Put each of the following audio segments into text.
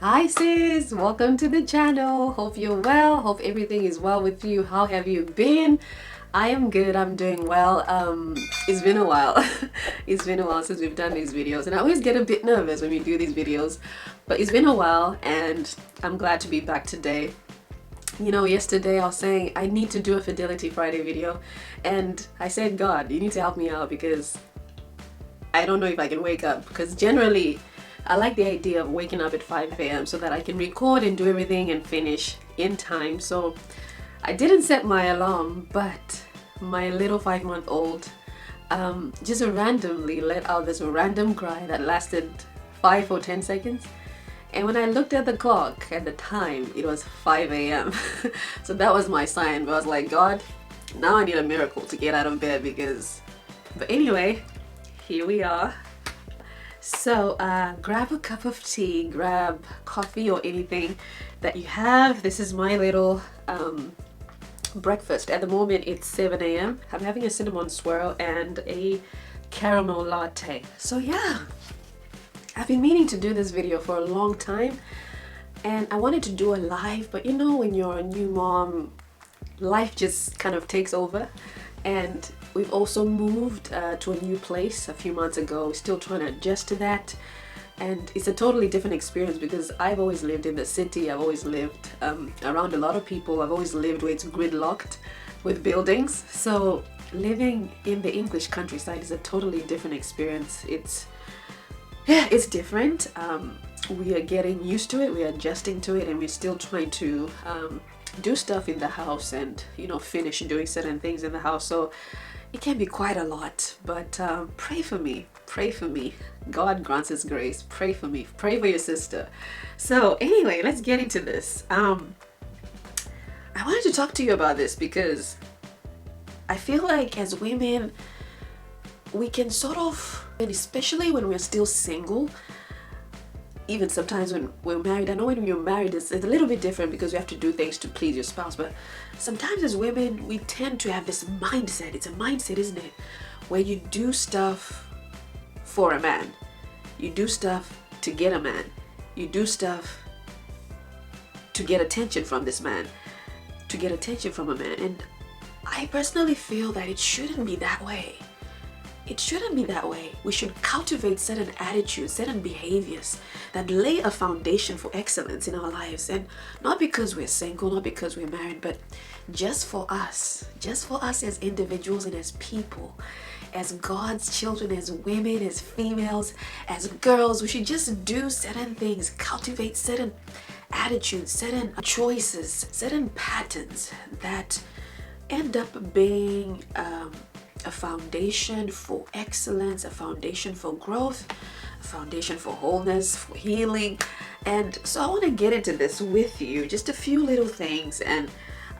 Hi sis, welcome to the channel. Hope you're well. Hope everything is well with you. How have you been? I am good. I'm doing well. It's been a while. It's been a while since we've done these videos, and I always get a bit nervous when we do these videos, but it's been a while and I'm glad to be back today. You know, yesterday I was saying I need to do a Fidelity Friday video, and I said, God, you need to help me out because I don't know if I can wake up, because generally I like the idea of waking up at 5 a.m. so that I can record and do everything and finish in time. So I didn't set my alarm, but my little 5-month-old just randomly let out this random cry that lasted 5 or 10 seconds. And when I looked at the clock at the time, it was 5 a.m. So that was my sign. But I was like, God, now I need a miracle to get out of bed because... But anyway, here we are. So grab a cup of tea, grab coffee or anything that you have. This is my little breakfast. At the moment it's 7 a.m. I'm having a cinnamon swirl and a caramel latte. So yeah, I've been meaning to do this video for a long time, and I wanted to do a live, but you know, when you're a new mom, life just kind of takes over. And we've also moved to a new place a few months ago. We're still trying to adjust to that, and it's a totally different experience because I've always lived in the city. I've always lived around a lot of people. I've always lived where it's gridlocked with buildings. So living in the English countryside is a totally different experience. It's different. We are getting used to it, we're adjusting to it, and we're still trying to do stuff in the house and, you know, finish doing certain things in the house. So it can be quite a lot, but pray for me, pray for me. God grants his grace. Pray for me, pray for your sister. So anyway, let's get into this. I wanted to talk to you about this because I feel like as women we can sort of, and especially when we're still single, even sometimes when we're married. I know when you're married it's a little bit different because you have to do things to please your spouse, but sometimes as women we tend to have this mindset. It's a mindset, isn't it, where you do stuff for a man, you do stuff to get a man, you do stuff to get attention from this man, to get attention from a man. And I personally feel that it shouldn't be that way. It shouldn't be that way. We should cultivate certain attitudes, certain behaviors that lay a foundation for excellence in our lives. And not because we're single, not because we're married, but just for us as individuals and as people, as God's children, as women, as females, as girls. We should just do certain things, cultivate certain attitudes, certain choices, certain patterns that end up being a foundation for excellence, a foundation for growth, a foundation for wholeness, for healing. And so I want to get into this with you, just a few little things, and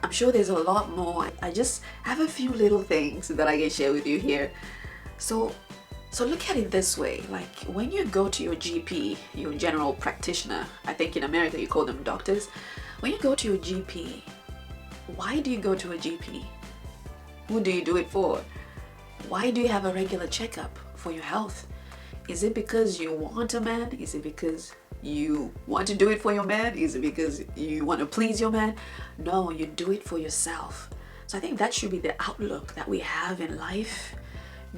I'm sure there's a lot more. I just have a few little things that I can share with you here. So look at it this way. Like when you go to your GP, your general practitioner, I think in America you call them doctors. When you go to your GP, why do you go to a GP? Who do you do it for? Why do you have a regular checkup? For your health? Is it because you want a man? Is it because you want to do it for your man? Is it because you want to please your man? No, you do it for yourself. So I think that should be the outlook that we have in life.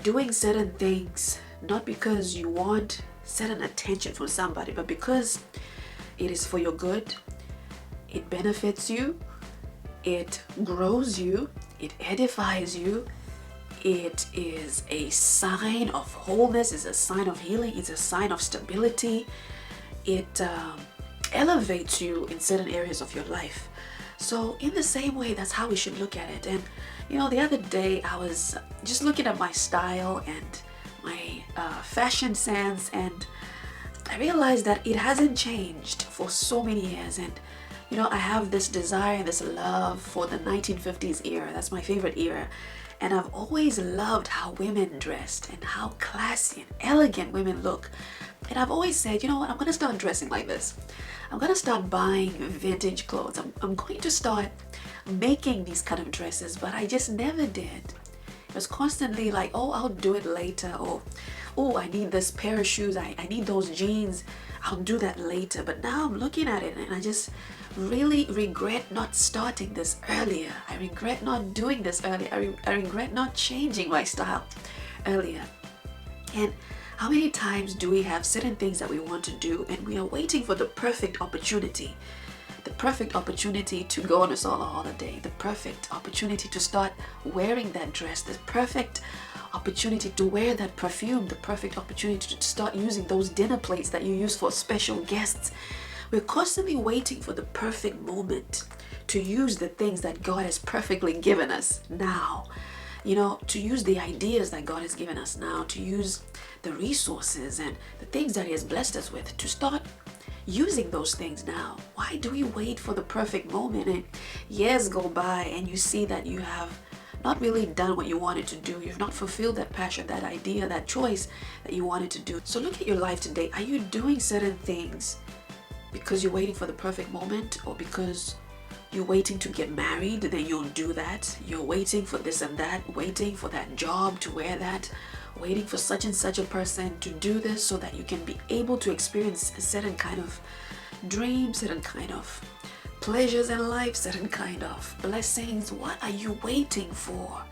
Doing certain things, not because you want certain attention from somebody, but because it is for your good, it benefits you, it grows you, it edifies you. It is a sign of wholeness, it's a sign of healing, it's a sign of stability. It elevates you in certain areas of your life. So in the same way, that's how we should look at it. And you know, the other day I was just looking at my style and my fashion sense, and I realized that it hasn't changed for so many years. And you know, I have this desire, this love for the 1950s era. That's my favorite era. And I've always loved how women dressed and how classy and elegant women look. And I've always said, you know what, I'm going to start dressing like this. I'm going to start buying vintage clothes. I'm going to start making these kind of dresses, but I just never did. It was constantly like, oh, I'll do it later, or oh, I need this pair of shoes, I need those jeans, I'll do that later. But now I'm looking at it and I just really regret not starting this earlier. I regret not doing this earlier. I regret not changing my style earlier. And how many times do we have certain things that we want to do and we are waiting for the perfect opportunity? The perfect opportunity to go on a solo holiday, the perfect opportunity to start wearing that dress, the perfect opportunity to wear that perfume, the perfect opportunity to start using those dinner plates that you use for special guests. We're constantly waiting for the perfect moment to use the things that God has perfectly given us now. You know, to use the ideas that God has given us now, to use the resources and the things that He has blessed us with, to start using those things now. Why do we wait for the perfect moment and years go by and you see that you have not really done what you wanted to do? You've not fulfilled that passion, that idea, that choice that you wanted to do. So look at your life today. Are you doing certain things because you're waiting for the perfect moment, or because you're waiting to get married, then you'll do that? You're waiting for this and that, waiting for that job to wear that, waiting for such and such a person to do this so that you can be able to experience a certain kind of dream, certain kind of pleasures in life, certain kind of blessings. What are you waiting for?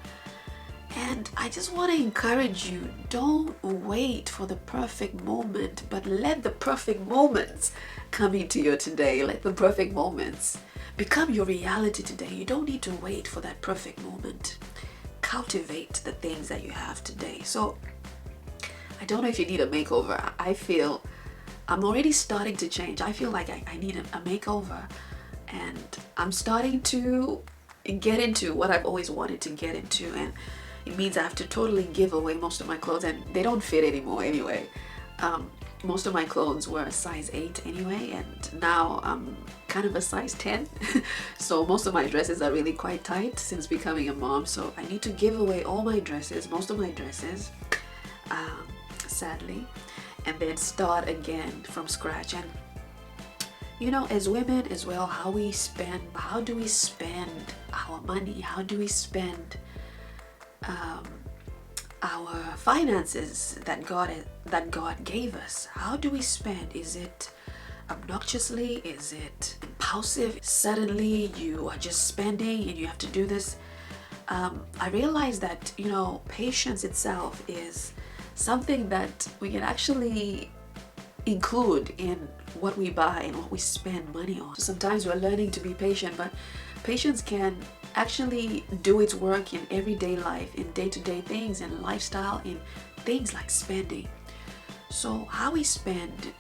And I just want to encourage you, don't wait for the perfect moment, but let the perfect moments come into you today. Let the perfect moments become your reality today. You don't need to wait for that perfect moment. Cultivate the things that you have today. So I don't know if you need a makeover. I feel I'm already starting to change. I feel like I need a makeover, and I'm starting to get into what I've always wanted to get into, and it means I have to totally give away most of my clothes, and they don't fit anymore anyway. Most of my clothes were a size 8 anyway, and now I'm kind of a size 10. So most of my dresses are really quite tight since becoming a mom. So I need to give away all my dresses, most of my dresses, sadly, and then start again from scratch. And you know, as women as well, how do we spend our money? How do we spend our finances that God gave us? How do we spend? Is it obnoxiously? Is it impulsive? Suddenly you are just spending and you have to do this. I realize that, you know, patience itself is something that we can actually include in what we buy and what we spend money on. So sometimes we're learning to be patient, but patience can actually do its work in everyday life, in day-to-day things, in lifestyle, in things like spending. So how we spend,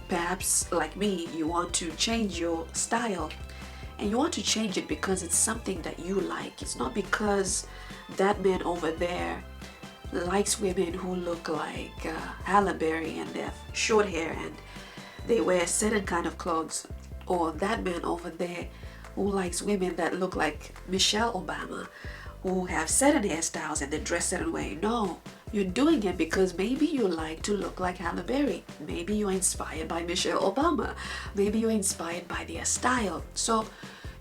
perhaps like me, you want to change your style, and you want to change it because it's something that you like. It's not because that man over there likes women who look like Halle Berry and they have short hair and they wear certain kind of clothes, or that man over there who likes women that look like Michelle Obama, who have certain hairstyles and they dress certain way. No, you're doing it because maybe you like to look like Halle Berry. Maybe you're inspired by Michelle Obama. Maybe you're inspired by their style. So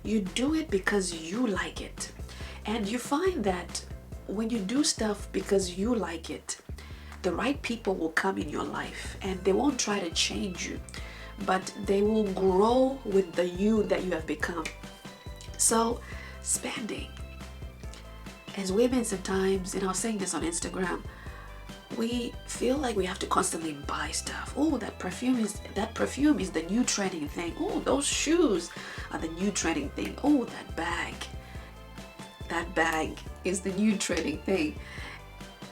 you do it because you like it. And you find that when you do stuff because you like it, the right people will come in your life and they won't try to change you, but they will grow with the you that you have become. So spending. As women sometimes, and I was saying this on Instagram, we feel like we have to constantly buy stuff. Oh, that perfume is the new trending thing. Oh, those shoes are the new trending thing. Oh, that bag is the new trending thing.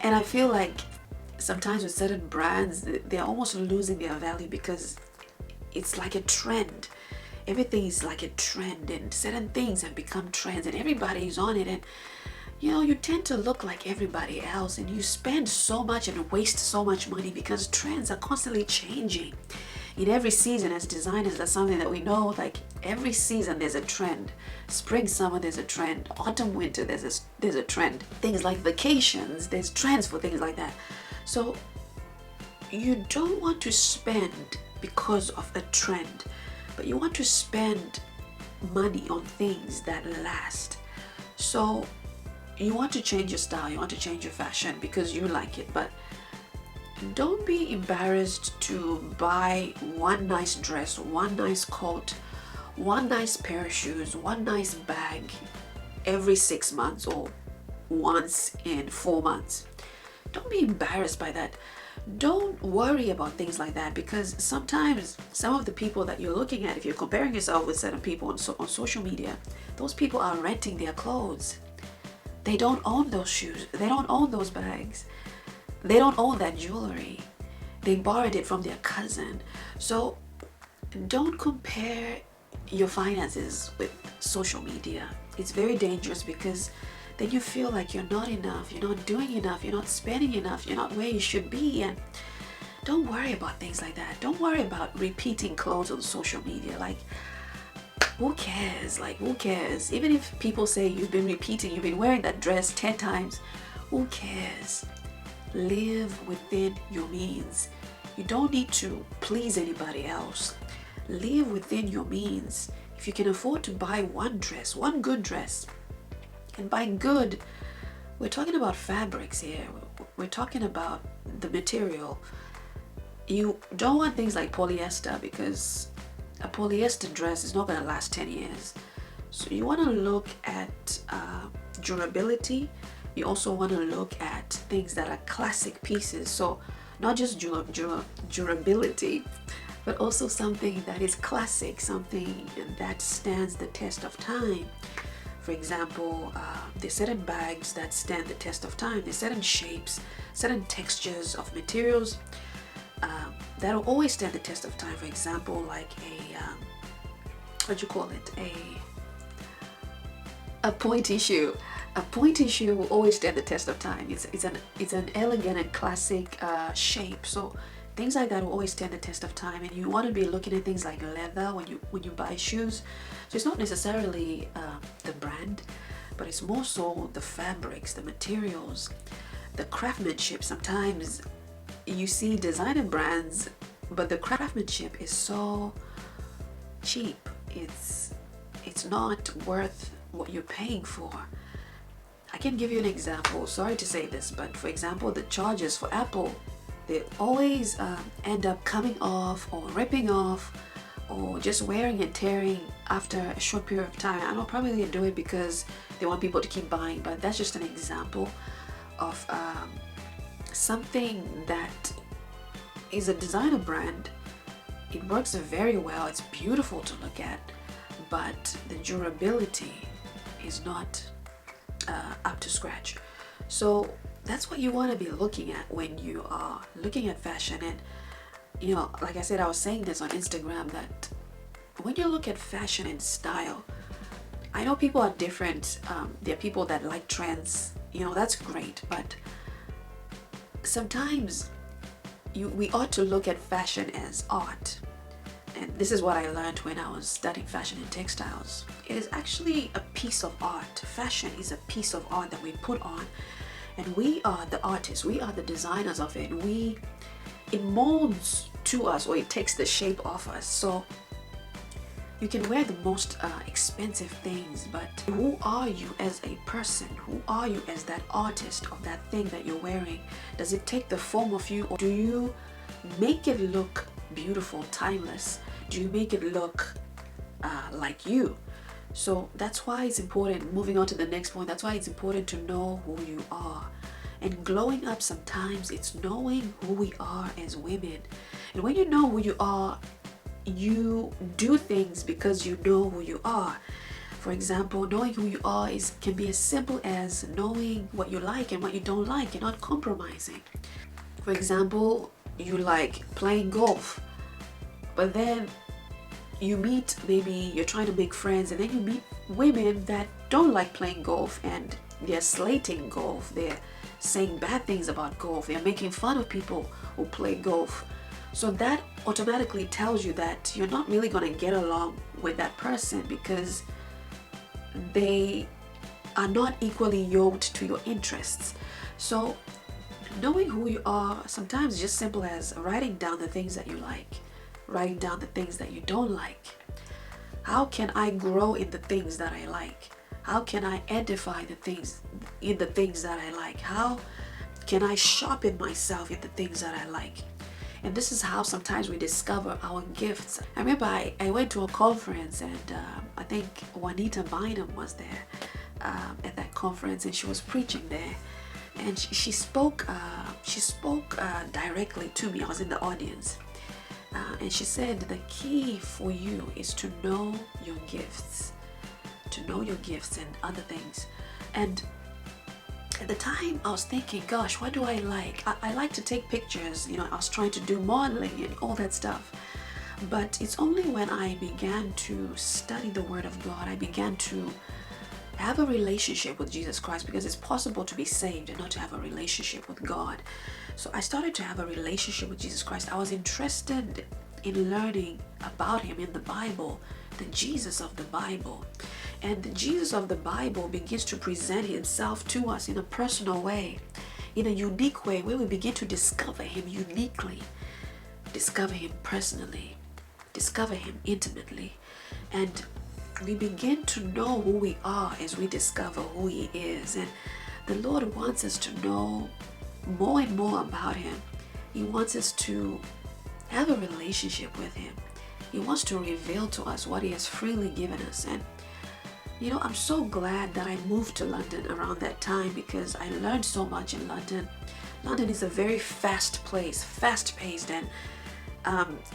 And I feel like sometimes with certain brands, they're almost losing their value because it's like a trend. Everything is like a trend, and certain things have become trends and everybody's on it, and you know, you tend to look like everybody else and you spend so much and waste so much money because trends are constantly changing. In every season, as designers, that's something that we know, like every season there's a trend. Spring, summer, there's a trend. Autumn, winter, there's a trend. Things like vacations, there's trends for things like that. So you don't want to spend because of a trend, but you want to spend money on things that last. So you want to change your style, you want to change your fashion because you like it, but Don't be embarrassed to buy one nice dress, one nice coat, one nice pair of shoes, one nice bag every 6 months or once in 4 months. Don't be embarrassed by that. Don't worry about things like that, because sometimes some of the people that you're looking at, if you're comparing yourself with certain people on social media, those people are renting their clothes. They don't own those shoes. They don't own those bags. They don't own that jewelry. They borrowed it from their cousin. So don't compare your finances with social media. It's very dangerous, because then you feel like you're not enough, you're not doing enough, you're not spending enough, you're not where you should be. And don't worry about things like that. Don't worry about repeating clothes on social media. Like, who cares? Like, who cares? Even if people say you've been wearing that dress 10 times, who cares? Live within your means. You don't need to please anybody else. Live within your means. If you can afford to buy one dress, one good dress, and by good, we're talking about fabrics here. We're talking about the material. You don't want things like polyester, because a polyester dress is not going to last 10 years. So you want to look at durability. You also want to look at things that are classic pieces. So not just durability, but also something that is classic, something that stands the test of time. For example, there's certain bags that stand the test of time. There's certain shapes, certain textures of materials that'll always stand the test of time. For example, like a pointy shoe. A pointy shoe will always stand the test of time. It's an elegant and classic shape. So things like that will always stand the test of time. And you want to be looking at things like leather when you buy shoes. So it's not necessarily the brand, but it's more so the fabrics, the materials, the craftsmanship. Sometimes you see designer brands, but the craftsmanship is so cheap. It's not worth what you're paying for. I can give you an example. Sorry to say this, but for example, the chargers for Apple, they always end up coming off or ripping off, or just wearing and tearing after a short period of time. I know probably they do it because they want people to keep buying, but that's just an example of something that is a designer brand. It works very well. It's beautiful to look at, but the durability is not up to scratch. So that's what you want to be looking at when you are looking at fashion. And you know, like I said, I was saying this on Instagram, that when you look at fashion and style, I know people are different. There are people that like trends, you know, that's great, but sometimes we ought to look at fashion as art. And this is what I learned when I was studying fashion and textiles. It is actually a piece of art. Fashion is a piece of art that we put on, and we are the artists, we are the designers of it. It molds to us, or it takes the shape of us. So you can wear the most expensive things, but who are you as a person? Who are you as that artist of that thing that you're wearing? Does it take the form of you, or do you make it look beautiful, timeless? Do you make it look like you? So that's why it's important, moving on to the next point, that's why it's important to know who you are. And glowing up, sometimes it's knowing who we are as women. And when you know who you are, you do things because you know who you are. For example, knowing who you are can be as simple as knowing what you like and what you don't like and not compromising. For example, you like playing golf, but then maybe you're trying to make friends, and then you meet women that don't like playing golf, and they're slating golf, they're saying bad things about golf, they're making fun of people who play golf. So that automatically tells you that you're not really going to get along with that person, because they are not equally yoked to your interests. So knowing who you are, sometimes just simple as writing down the things that you like, writing down the things that you don't like. How can I grow in the things that I like? How can I edify the things that I like? How can I sharpen myself in the things that I like? And this is how sometimes we discover our gifts. I remember I went to a conference, and I think Juanita Bynum was there at that conference, and she was preaching there. And she spoke directly to me. I was in the audience. And she said the key for you is to know your gifts. To know your gifts and other things. And at the time I was thinking, gosh, what do I like? I like to take pictures. I was trying to do modeling and all that stuff. But it's only when I began to study the Word of God, I began to have a relationship with Jesus Christ, because it's possible to be saved and not to have a relationship with God. So I started to have a relationship with Jesus Christ. I was interested in learning about Him in the Bible, the Jesus of the Bible. And the Jesus of the Bible begins to present Himself to us in a personal way, in a unique way, where we begin to discover Him uniquely, discover Him personally, discover Him intimately. And we begin to know who we are as we discover who He is. And the Lord wants us to know more and more about Him. He wants us to have a relationship with Him. He wants to reveal to us what He has freely given us. And I'm so glad that I moved to London around that time, because I learned so much in London. London is a very fast place, fast-paced, and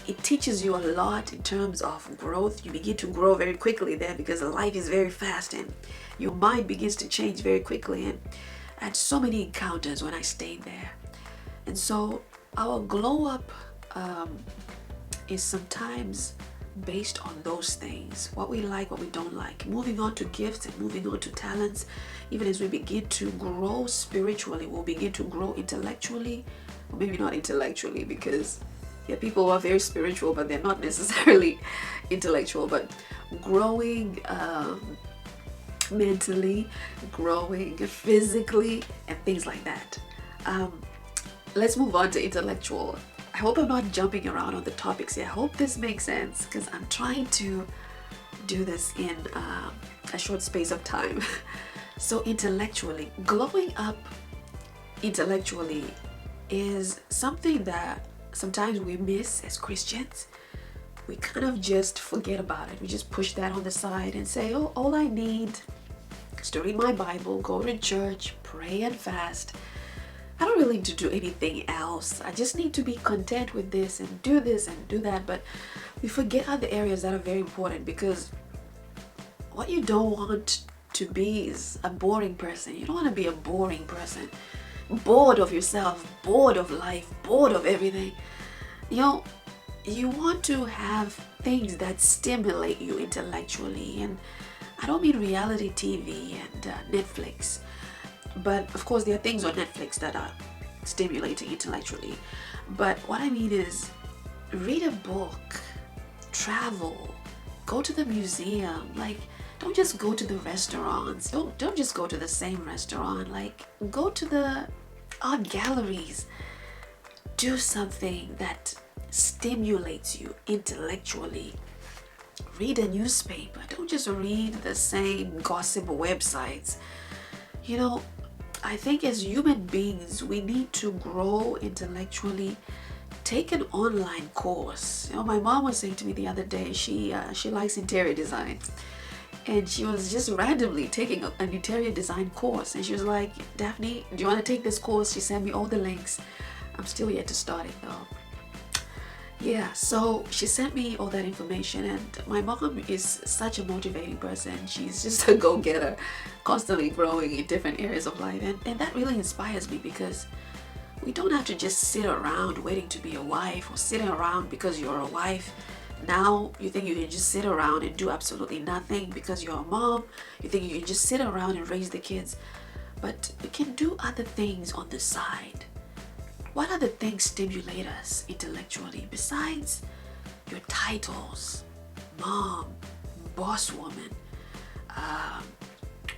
it teaches you a lot in terms of growth. You begin to grow very quickly there, because life is very fast and your mind begins to change very quickly. And I had so many encounters when I stayed there. And so our glow up is sometimes based on those things, what we like, what we don't like. Moving on to gifts and moving on to talents, even as we begin to grow spiritually, we'll begin to grow intellectually, or maybe not intellectually, because there are people who are very spiritual but they're not necessarily intellectual, but growing mentally, growing physically, and things like that. Let's move on to intellectual. I hope I'm not jumping around on the topics here. I hope this makes sense, because I'm trying to do this in a short space of time. So intellectually, glowing up intellectually is something that sometimes we miss as Christians. We kind of just forget about it. We just push that on the side and say, oh, all I need is to read my Bible, go to church, pray and fast. I don't really need to do anything else. I just need to be content with this and do that. But we forget other areas that are very important, because what you don't want to be is a boring person. You don't want to be a boring person. Bored of yourself, bored of life, bored of everything. You want to have things that stimulate you intellectually. And I don't mean reality TV and Netflix. But of course there are things on Netflix that are stimulating intellectually. But what I mean is, read a book, travel, go to the museum. Like, don't just go to the restaurants. Don't just go to the same restaurant. Like, go to the art galleries. Do something that stimulates you intellectually. Read a newspaper. Don't just read the same gossip websites. I think as human beings, we need to grow intellectually. Take an online course. My mom was saying to me the other day, she likes interior design. And she was just randomly taking an interior design course. And she was like, Daphne, do you want to take this course? She sent me all the links. I'm still yet to start it though. Yeah, so she sent me all that information, and my mom is such a motivating person. She's just a go-getter, constantly growing in different areas of life, and that really inspires me, because we don't have to just sit around waiting to be a wife, or sitting around because you're a wife. Now you think you can just sit around and do absolutely nothing because you're a mom. You think you can just sit around and raise the kids, but we can do other things on the side. What other things stimulate us intellectually besides your titles? Mom, boss woman,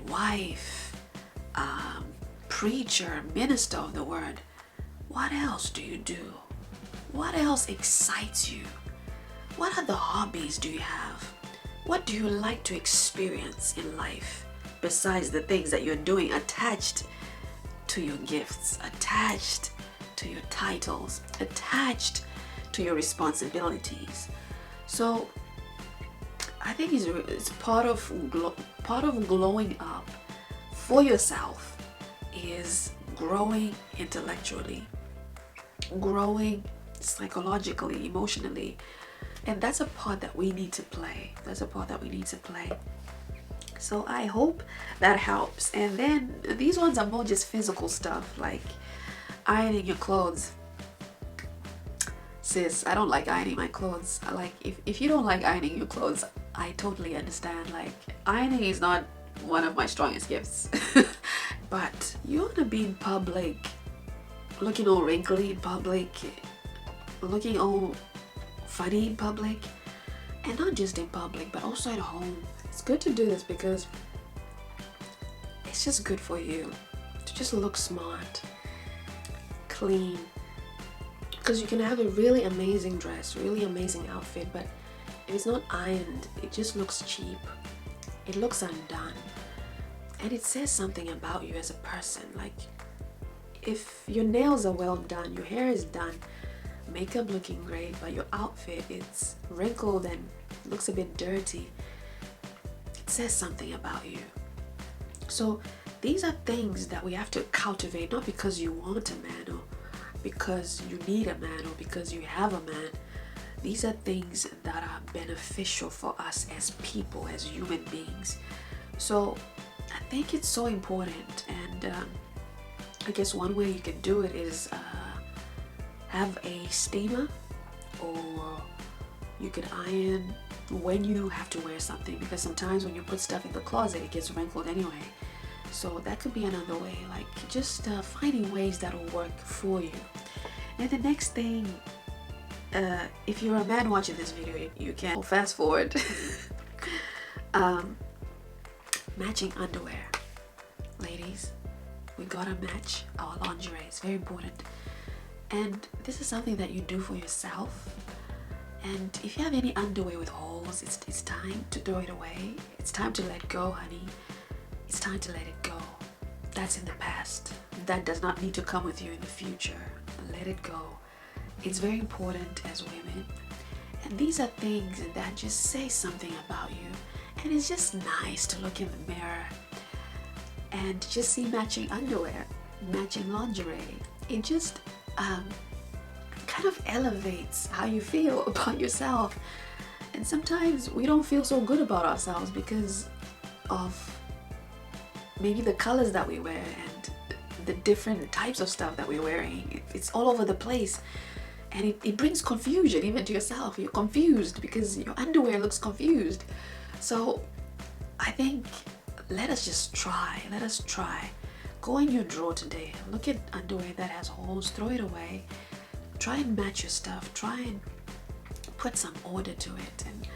wife, preacher, minister of the word. What else do you do? What else excites you? What other hobbies do you have? What do you like to experience in life besides the things that you're doing attached to your gifts, attached to your titles, attached to your responsibilities. So I think it's part of glowing up for yourself is growing intellectually, growing psychologically, emotionally. And that's a part that we need to play. That's a part that we need to play. So I hope that helps. And then these ones are more just physical stuff, like ironing your clothes. Sis, I don't like ironing my clothes. Like, if you don't like ironing your clothes, I totally understand. Like, ironing is not one of my strongest gifts. But you want to be in public, looking all wrinkly in public, looking all funny in public, and not just in public, but also at home. It's good to do this because it's just good for you to just look smart, clean. Because you can have a really amazing dress, really amazing outfit, but if it's not ironed, it just looks cheap. It looks undone. And it says something about you as a person. Like, if your nails are well done, your hair is done, makeup looking great, but your outfit, it's wrinkled and looks a bit dirty, it says something about you. So these are things that we have to cultivate, not because you want a man or because you need a man or because you have a man. These are things that are beneficial for us as people, as human beings. So I think it's so important, and I guess one way you can do it is have a steamer, or you could iron when you have to wear something, because sometimes when you put stuff in the closet it gets wrinkled anyway. So that could be another way, like just finding ways that will work for you. And the next thing, if you're a man watching this video, you can fast forward. Matching underwear. Ladies, we gotta match our lingerie. It's very important. And this is something that you do for yourself. And if you have any underwear with holes, it's time to throw it away. It's time to let go, honey. It's time to let it go. That's in the past. That does not need to come with you in the future. Let it go. It's very important as women. And these are things that just say something about you. And it's just nice to look in the mirror and just see matching underwear, matching lingerie. It just kind of elevates how you feel about yourself. And sometimes we don't feel so good about ourselves because of maybe the colors that we wear and the different types of stuff that we're wearing. It's all over the place, and it brings confusion even to yourself. You're confused because your underwear looks confused. So I think let us just try. Let us try. Go in your drawer today, look at underwear that has holes, throw it away. Try and match your stuff. Try and put some order to it. And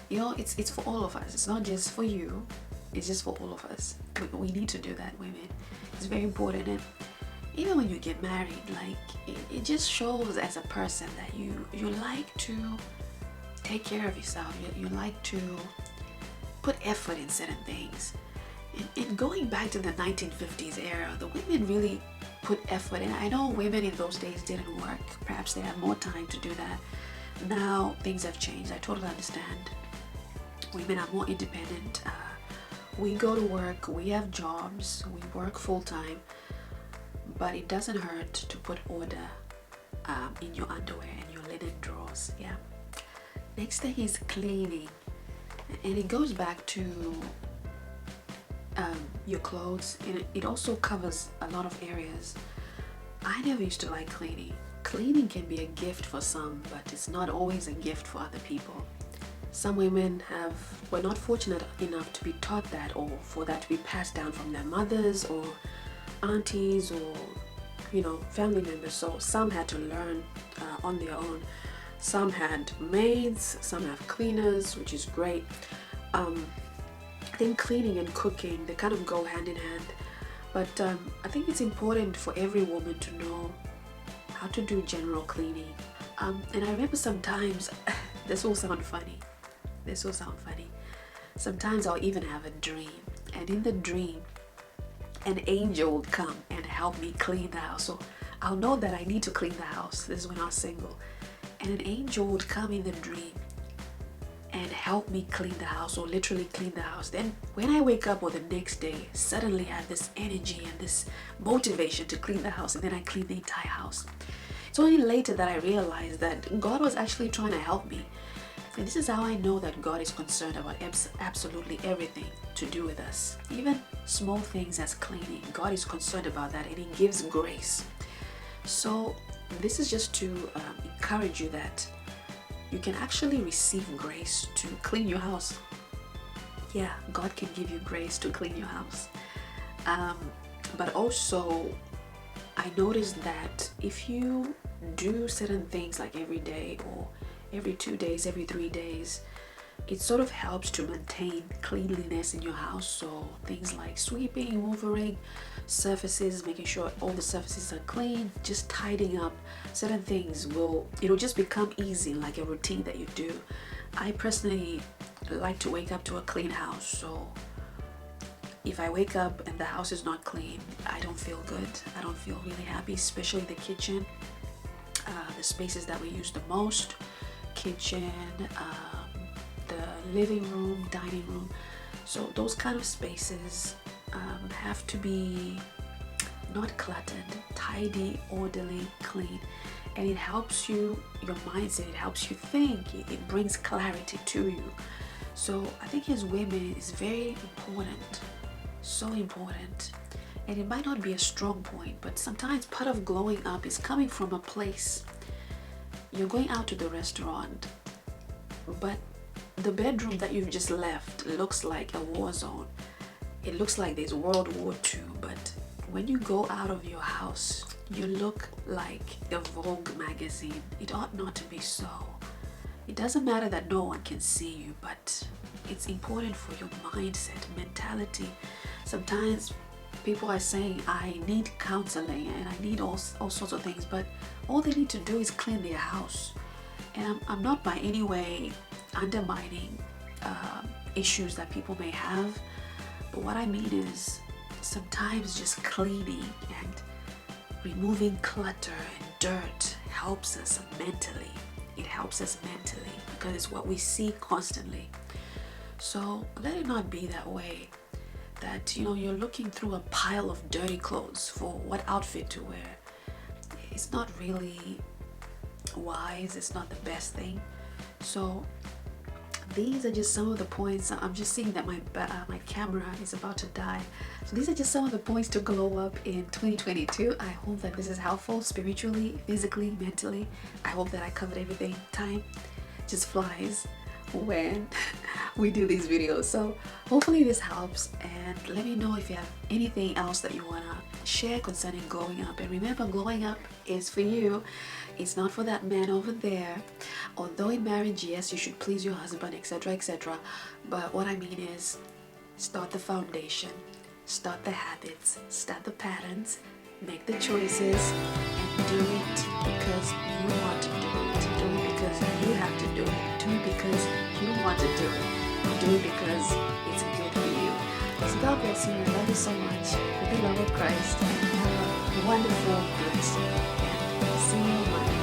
you know, it's for all of us. It's not just for you. It's just for all of us. We need to do that, women. It's very important. And even when you get married, like it just shows as a person that you like to take care of yourself. You like to put effort in certain things. And going back to the 1950s era, the women really put effort in. I know women in those days didn't work. Perhaps they had more time to do that. Now things have changed. I totally understand. Women are more independent. We go to work, we have jobs, we work full-time, but it doesn't hurt to put order in your underwear and your linen drawers. Yeah. Next thing is cleaning, and it goes back to your clothes, and it also covers a lot of areas. I never used to like cleaning. Cleaning can be a gift for some, but it's not always a gift for other people. Some women were not fortunate enough to be taught that, or for that to be passed down from their mothers or aunties or family members. So some had to learn on their own. Some had maids, some have cleaners, which is great. I think cleaning and cooking, they kind of go hand in hand. But I think it's important for every woman to know how to do general cleaning. And I remember sometimes, this will sound funny. Sometimes I'll even have a dream, and in the dream, an angel would come and help help me clean the house. So I'll know that I need to clean the house. This is when I was single. And an angel would come in the dream and help me clean the house, or literally clean the house. Then when I wake up or the next day, suddenly I have this energy and this motivation to clean the house, and then I clean the entire house. It's only later that I realized that God was actually trying to help me. And this is how I know that God is concerned about absolutely everything to do with us. Even small things as cleaning, God is concerned about that, and He gives grace. So this is just to encourage you that you can actually receive grace to clean your house. Yeah, God can give you grace to clean your house. But also, I noticed that if you do certain things like every day or every 2 days, every 3 days, it sort of helps to maintain cleanliness in your house. So things like sweeping, hoovering surfaces, making sure all the surfaces are clean, just tidying up certain things it'll just become easy, like a routine that you do. I personally like to wake up to a clean house. So if I wake up and the house is not clean, I don't feel good. I don't feel really happy, especially the kitchen, the spaces that we use the most, kitchen, the living room, dining room. So those kind of spaces have to be not cluttered, tidy, orderly, clean. And it helps your mindset, it helps you think, it brings clarity to you. So I think as women, it's very important, so important. And it might not be a strong point, but sometimes part of glowing up is coming from a place. You're going out to the restaurant, but the bedroom that you've just left looks like a war zone. It looks like there's World War II, but when you go out of your house, you look like a Vogue magazine. It ought not to be so. It doesn't matter that no one can see you, but it's important for your mindset, mentality. Sometimes people are saying, I need counseling and I need all sorts of things, but all they need to do is clean their house. And I'm not by any way undermining issues that people may have, but what I mean is sometimes just cleaning and removing clutter and dirt helps us mentally. It helps us mentally because it's what we see constantly. So let it not be that way, that you're looking through a pile of dirty clothes for what outfit to wear. It's not really wise. It's not the best thing. So these are just some of the points. I'm just seeing that my camera is about to die. So these are just some of the points to glow up in 2022. I hope that this is helpful spiritually, physically, mentally. I hope that I covered everything. Time just flies when we do these videos. So hopefully this helps, and let me know if you have anything else that you want to share concerning glowing up. And remember, glowing up is for you. It's not for that man over there. Although in marriage, yes, you should please your husband, etc., etc. But what I mean is, start the foundation, start the habits, start the patterns, make the choices, and do it because you want to do it. Do it because you have to do it. Do it because you want to do it. Do it because it's good for you. So God bless you. I love you so much. With the love of Christ. Have a wonderful, blessed day. And see you Monday.